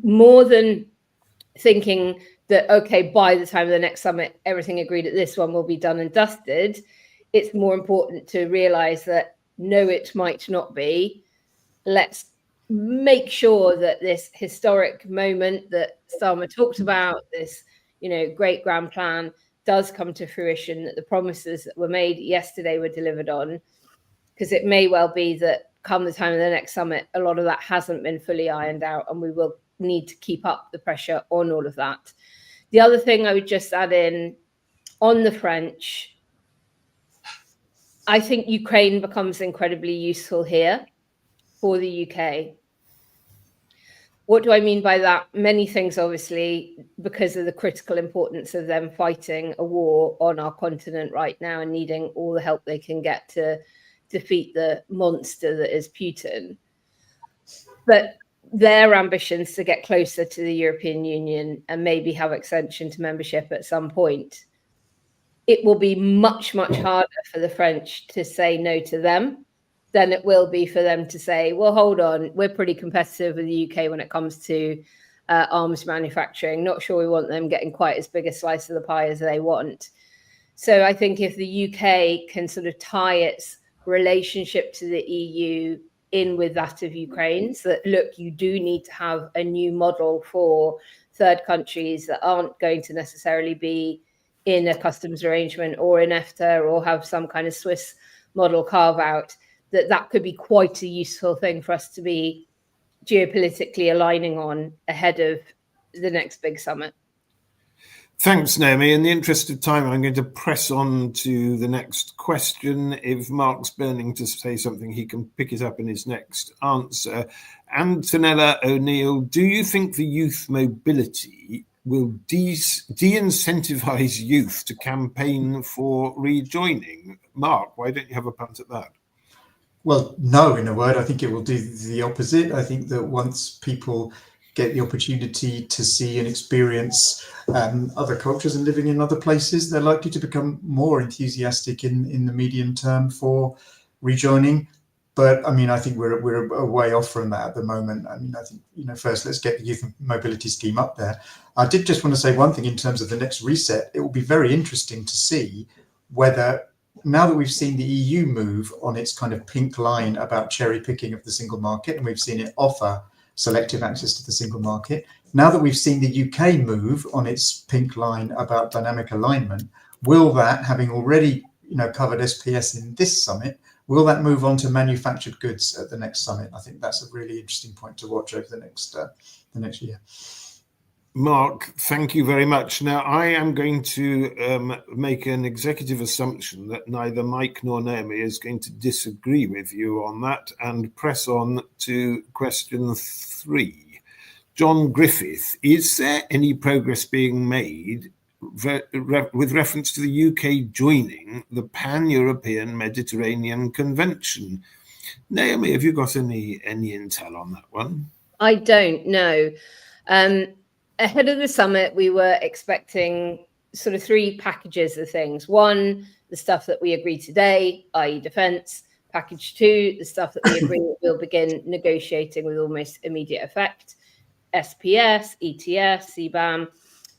more than thinking that, okay, by the time of the next summit, everything agreed at this one will be done and dusted, it's more important to realise that, no, it might not be. Let's make sure that this historic moment that Salma talked about, this, great grand plan, does come to fruition, that the promises that were made yesterday were delivered on, because it may well be that come the time of the next summit, a lot of that hasn't been fully ironed out, and we will need to keep up the pressure on all of that. The other thing I would just add in on the French, I think Ukraine becomes incredibly useful here for the UK. What do I mean by that? Many things, obviously, because of the critical importance of them fighting a war on our continent right now and needing all the help they can get to defeat the monster that is Putin. But their ambitions to get closer to the European Union and maybe have extension to membership at some point, it will be much, much harder for the French to say no to them than it will be for them to say, well, hold on, we're pretty competitive with the UK when it comes to arms manufacturing. Not sure we want them getting quite as big a slice of the pie as they want. So I think if the UK can sort of tie its relationship to the EU in with that of Ukraine's, that look, you do need to have a new model for third countries that aren't going to necessarily be in a customs arrangement or in EFTA or have some kind of Swiss model carve out, that could be quite a useful thing for us to be geopolitically aligning on ahead of the next big summit. Thanks, Naomi. In the interest of time, I'm going to press on to the next question. If Mark's burning to say something, he can pick it up in his next answer. Antonella O'Neill, do you think the youth mobility will de-incentivize youth to campaign for rejoining? Mark, why don't you have a punt at that? Well, no, in a word, I think it will do the opposite. I think that once people get the opportunity to see and experience other cultures and living in other places, they're likely to become more enthusiastic in the medium term for rejoining. But I mean, I think we're a way off from that at the moment. I mean, I think, first let's get the youth mobility scheme up there. I did just want to say one thing in terms of the next reset. It will be very interesting to see whether, now that we've seen the EU move on its kind of pink line about cherry picking of the single market, and we've seen it offer selective access to the single market, now that we've seen the UK move on its pink line about dynamic alignment, will that, having already covered SPS in this summit, will that move on to manufactured goods at the next summit? I think that's a really interesting point to watch over the next year. Mark, thank you very much. Now, I am going to make an executive assumption that neither Mike nor Naomi is going to disagree with you on that and press on to question 3. John Griffith, is there any progress being made with reference to the UK joining the Pan-European Mediterranean Convention? Naomi, have you got any intel on that one? I don't know. Ahead of the summit, we were expecting sort of 3 packages of things. 1, the stuff that we agreed today, i.e. defence. Package 2, the stuff that we agree we'll begin negotiating with almost immediate effect. SPS, ETS, CBAM.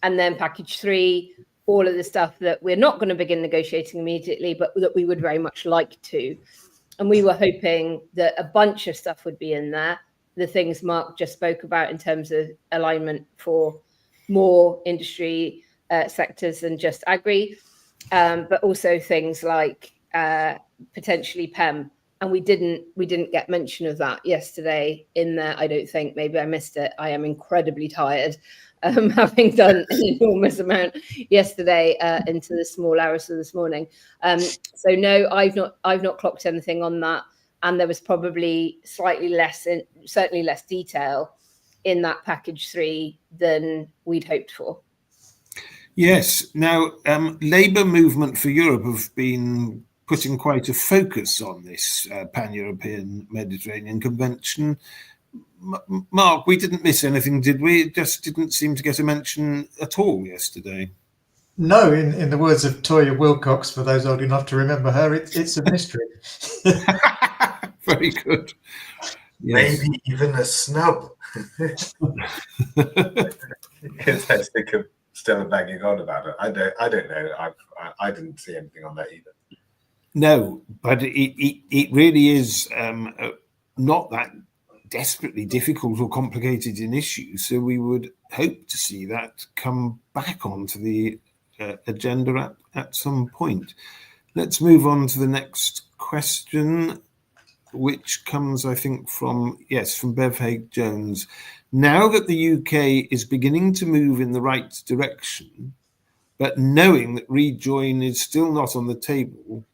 And then package 3, all of the stuff that we're not going to begin negotiating immediately, but that we would very much like to. And we were hoping that a bunch of stuff would be in there. The things Mark just spoke about in terms of alignment for more industry sectors than just agri, but also things like potentially PEM. And we didn't get mention of that yesterday in there, I don't think. Maybe I missed it. I am incredibly tired, having done an enormous amount yesterday into the small hours of this morning. So no, I've not clocked anything on that. And there was probably certainly less detail in that package 3 than we'd hoped for. Yes. Now, Labour Movement for Europe have been putting quite a focus on this Pan-European Mediterranean Convention. Mark, we didn't miss anything, did we? It just didn't seem to get a mention at all yesterday. No, in the words of Toya Wilcox, for those old enough to remember her, it's a mystery. Very good. Yes. Maybe even a snub. Because I think of Stella banging on about it. I don't know. I didn't see anything on that either. No, but it really is not that desperately difficult or complicated an issue. So we would hope to see that come back onto the agenda at some point. Let's move on to the next question, which comes, I think, from Bev Haig Jones. Now that the UK is beginning to move in the right direction, but knowing that rejoin is still not on the table,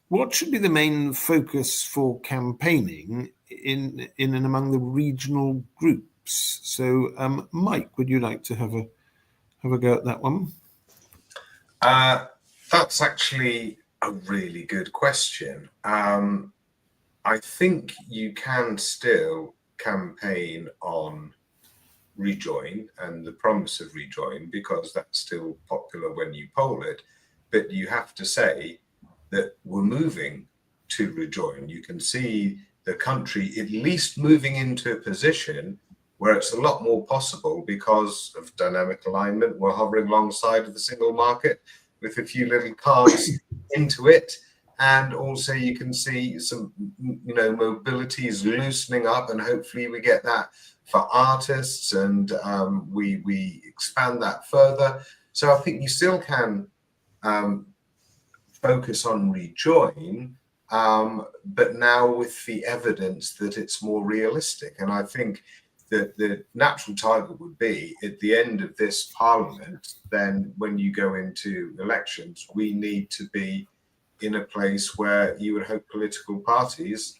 what should be the main focus for campaigning in and among the regional groups? groups. So, Mike, would you like to have a go at that one? That's actually a really good question. I think you can still campaign on Rejoin and the promise of Rejoin, because that's still popular when you poll it. But you have to say that we're moving to Rejoin. You can see the country at least moving into a position where it's a lot more possible because of dynamic alignment. We're hovering alongside of the single market with a few little cards into it. And also you can see some, mobility is loosening up, and hopefully we get that for artists, and we expand that further. So I think you still can focus on Rejoin, but now with the evidence that it's more realistic. And I think that the natural target would be at the end of this parliament, then when you go into elections, we need to be in a place where you would hope political parties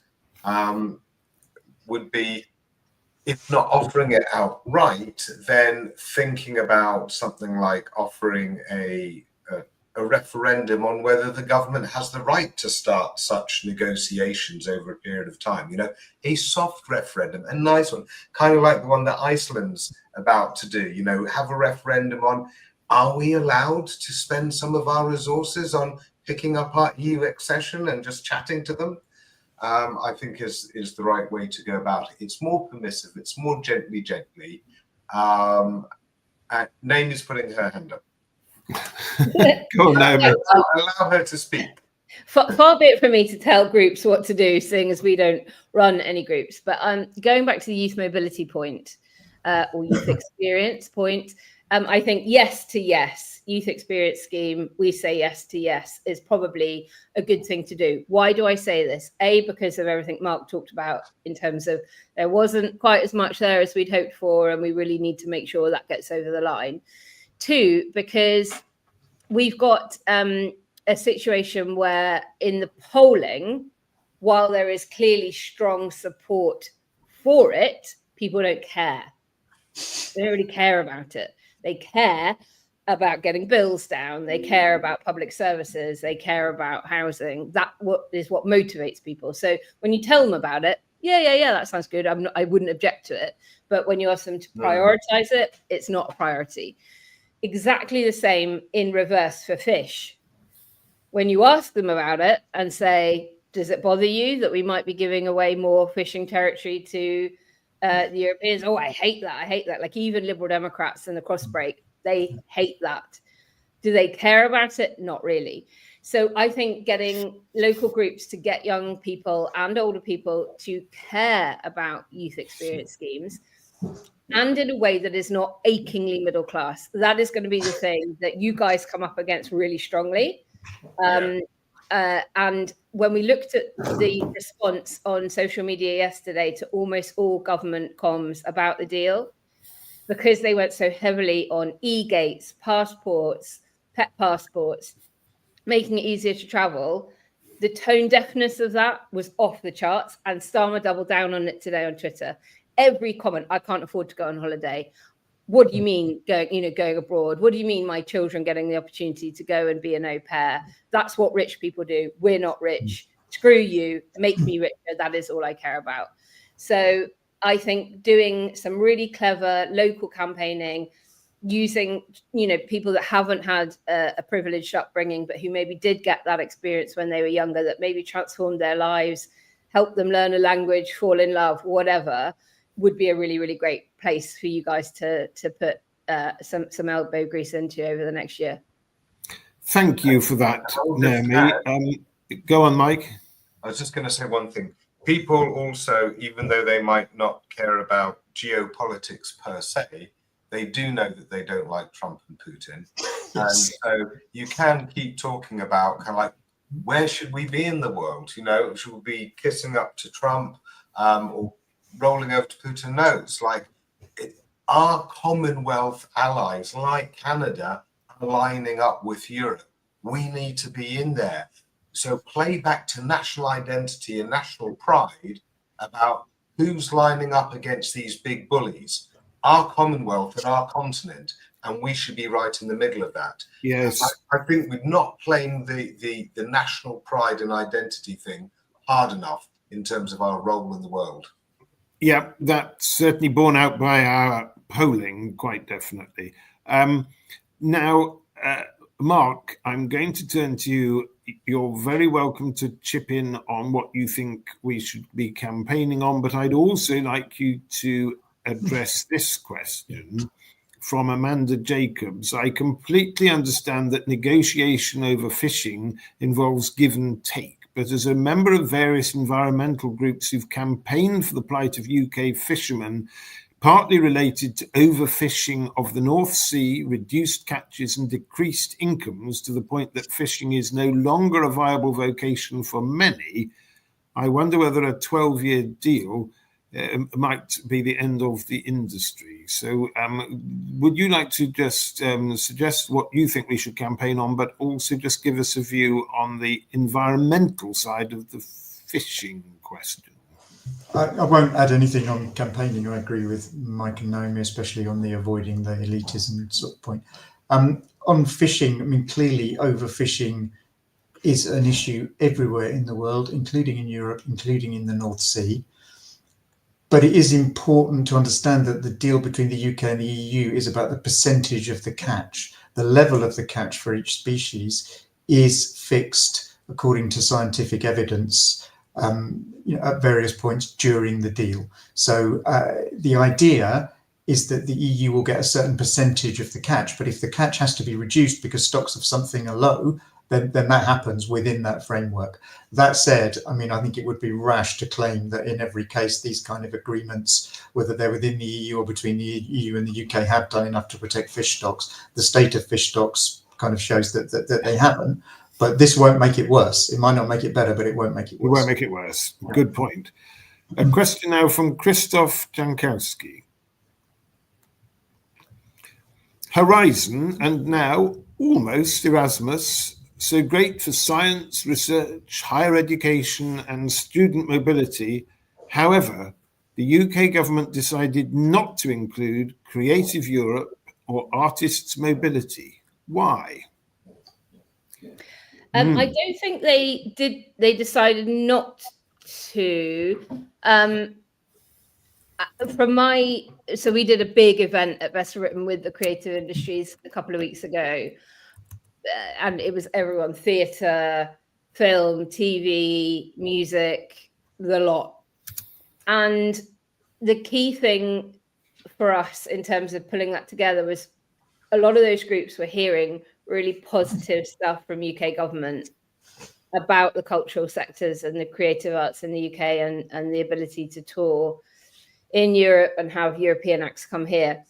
would be, if not offering it outright, then thinking about something like offering a referendum on whether the government has the right to start such negotiations over a period of time. A soft referendum, a nice one, kind of like the one that Iceland's about to do. Have a referendum on, are we allowed to spend some of our resources on picking up our EU accession and just chatting to them? I think is the right way to go about it. It's more permissive. It's more gently. Naomi's putting her hand up. Go on, Naomi. Allow her to speak. Far be it from me to tell groups what to do, seeing as we don't run any groups. But going back to the youth mobility point, or youth experience point, I think yes to yes, youth experience scheme, we say yes to yes, is probably a good thing to do. Why do I say this? A, because of everything Mark talked about in terms of there wasn't quite as much there as we'd hoped for, and we really need to make sure that gets over the line. Two, because we've got a situation where in the polling, while there is clearly strong support for it, people don't care. They don't really care about it. They care about getting bills down. They care about public services. They care about housing. That is what motivates people. So when you tell them about it, yeah, that sounds good. I wouldn't object to it. But when you ask them to prioritize it, it's not a priority. Exactly the same in reverse for fish. When you ask them about it and say, does it bother you that we might be giving away more fishing territory to the Europeans? Oh, I hate that. Like even Liberal Democrats and the crossbreak, they hate that. Do they care about it? Not really. So I think getting local groups to get young people and older people to care about youth experience schemes, and in a way that is not achingly middle class. That is going to be the thing that you guys come up against really strongly. And when we looked at the response on social media yesterday to almost all government comms about the deal, because they went so heavily on e-gates, passports, pet passports, making it easier to travel, the tone deafness of that was off the charts. And Starmer doubled down on it today on Twitter. Every comment, I can't afford to go on holiday. What do you mean going abroad? What do you mean my children getting the opportunity to go and be an au pair? That's what rich people do. We're not rich. Screw you. Make me richer. That is all I care about. So I think doing some really clever local campaigning, using people that haven't had a privileged upbringing, but who maybe did get that experience when they were younger, that maybe transformed their lives, helped them learn a language, fall in love, whatever, would be a really, really great place for you guys to put some elbow grease into over the next year. Thank you for that, Naomi. Go on, Mike. I was just going to say one thing. People also, even though they might not care about geopolitics per se, they do know that they don't like Trump and Putin. Yes. And so you can keep talking about kind of like, where should we be in the world? Should we be kissing up to Trump or rolling over to Putin? No, it's like our Commonwealth allies like Canada are lining up with Europe. We need to be in there. So play back to national identity and national pride about who's lining up against these big bullies? Our Commonwealth and our continent, and we should be right in the middle of that. Yes. I think we've not played the national pride and identity thing hard enough in terms of our role in the world. Yeah, that's certainly borne out by our polling, quite definitely. Now, Mark, I'm going to turn to you. You're very welcome to chip in on what you think we should be campaigning on, but I'd also like you to address this question from Amanda Jacobs. I completely understand that negotiation over fishing involves give and take, but as a member of various environmental groups who've campaigned for the plight of UK fishermen, partly related to overfishing of the North Sea, reduced catches and decreased incomes to the point that fishing is no longer a viable vocation for many, I wonder whether a 12-year deal might be the end of the industry. So would you like to just suggest what you think we should campaign on, but also just give us a view on the environmental side of the fishing question? I won't add anything on campaigning. I agree with Mike and Naomi, especially on the avoiding the elitism sort of point. On fishing, I mean, clearly overfishing is an issue everywhere in the world, including in Europe, including in the North Sea. But it is important to understand that the deal between the UK and the EU is about the percentage of the catch. The level of the catch for each species is fixed according to scientific evidence at various points during the deal. So the idea is that the EU will get a certain percentage of the catch, but if the catch has to be reduced because stocks of something are low, then that happens within that framework. That said, I mean, I think it would be rash to claim that in every case these kind of agreements, whether they're within the EU or between the EU and the UK, have done enough to protect fish stocks. The state of fish stocks kind of shows that they haven't. But this won't make it worse. It might not make it better, but it won't make it worse. It won't make it worse. Good point. A question now from Krzysztof Jankowski. Horizon and now almost Erasmus, so great for science, research, higher education and student mobility. However, the UK government decided not to include Creative Europe or Artists Mobility. Why? I don't think they did. They decided not to. So we did a big event at Best Written with the creative industries a couple of weeks ago, and it was everyone: theatre, film, TV, music, the lot. And the key thing for us in terms of pulling that together was a lot of those groups were hearing really positive stuff from UK government about the cultural sectors and the creative arts in the UK and the ability to tour in Europe and have European acts come here.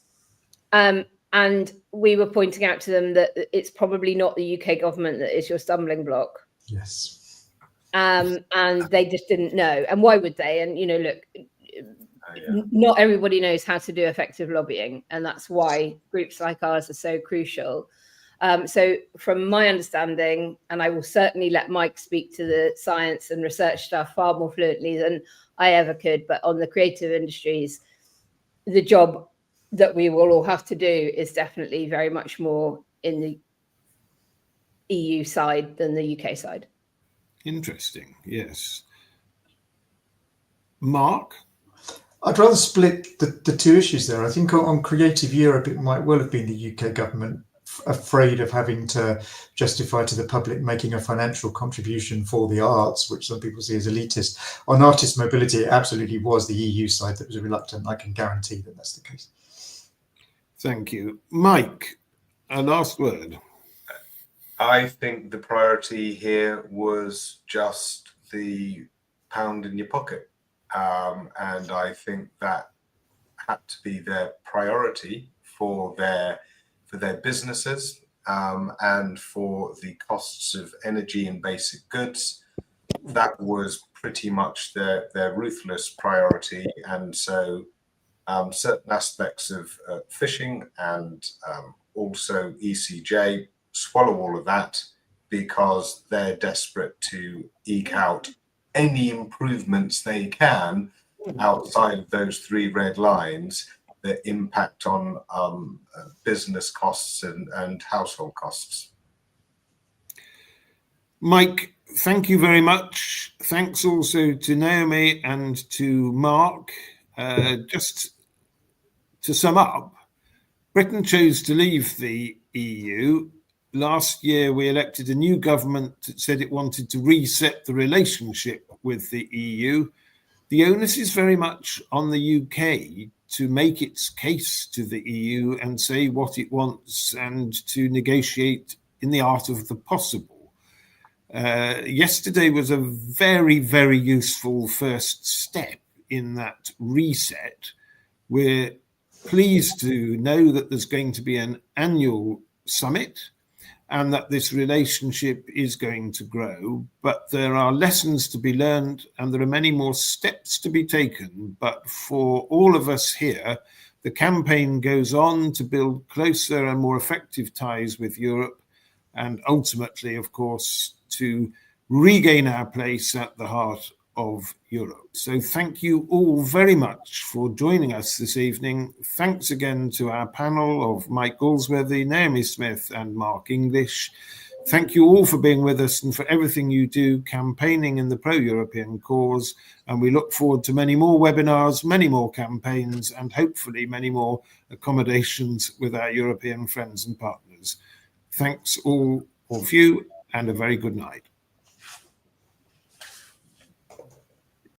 And we were pointing out to them that it's probably not the UK government that is your stumbling block. Yes. And they just didn't know. And why would they? And, look, not everybody knows how to do effective lobbying. And that's why groups like ours are so crucial. So from my understanding, and I will certainly let Mike speak to the science and research stuff far more fluently than I ever could, but on the creative industries, the job that we will all have to do is definitely very much more in the EU side than the UK side. Interesting, yes. Mark? I'd rather split the two issues there. I think on Creative Europe, it might well have been the UK government afraid of having to justify to the public making a financial contribution for the arts, which some people see as elitist. On artist mobility, it absolutely was the EU side that was reluctant. I can guarantee that that's the case. Thank you. Mike, a last word. I think the priority here was just the pound in your pocket. And I think that had to be their priority for their businesses and for the costs of energy and basic goods. That was pretty much their ruthless priority. And so certain aspects of fishing and also ECJ swallow all of that because they're desperate to eke out any improvements they can outside of those 3 red lines, the impact on business costs and household costs. Mike, thank you very much. Thanks also to Naomi and to Mark. Just to sum up, Britain chose to leave the EU. Last year, we elected a new government that said it wanted to reset the relationship with the EU. The onus is very much on the UK to make its case to the EU and say what it wants and to negotiate in the art of the possible. Yesterday was a very, very useful first step in that reset. We're pleased to know that there's going to be an annual summit and that this relationship is going to grow, but there are lessons to be learned and there are many more steps to be taken. But for all of us here, the campaign goes on to build closer and more effective ties with Europe and ultimately, of course, to regain our place at the heart of Europe. So thank you all very much for joining us this evening. Thanks again to our panel of Mike Galsworthy, Naomi Smith and Mark English. Thank you all for being with us and for everything you do campaigning in the pro-European cause. And we look forward to many more webinars, many more campaigns, and hopefully many more accommodations with our European friends and partners. Thanks all of you and a very good night.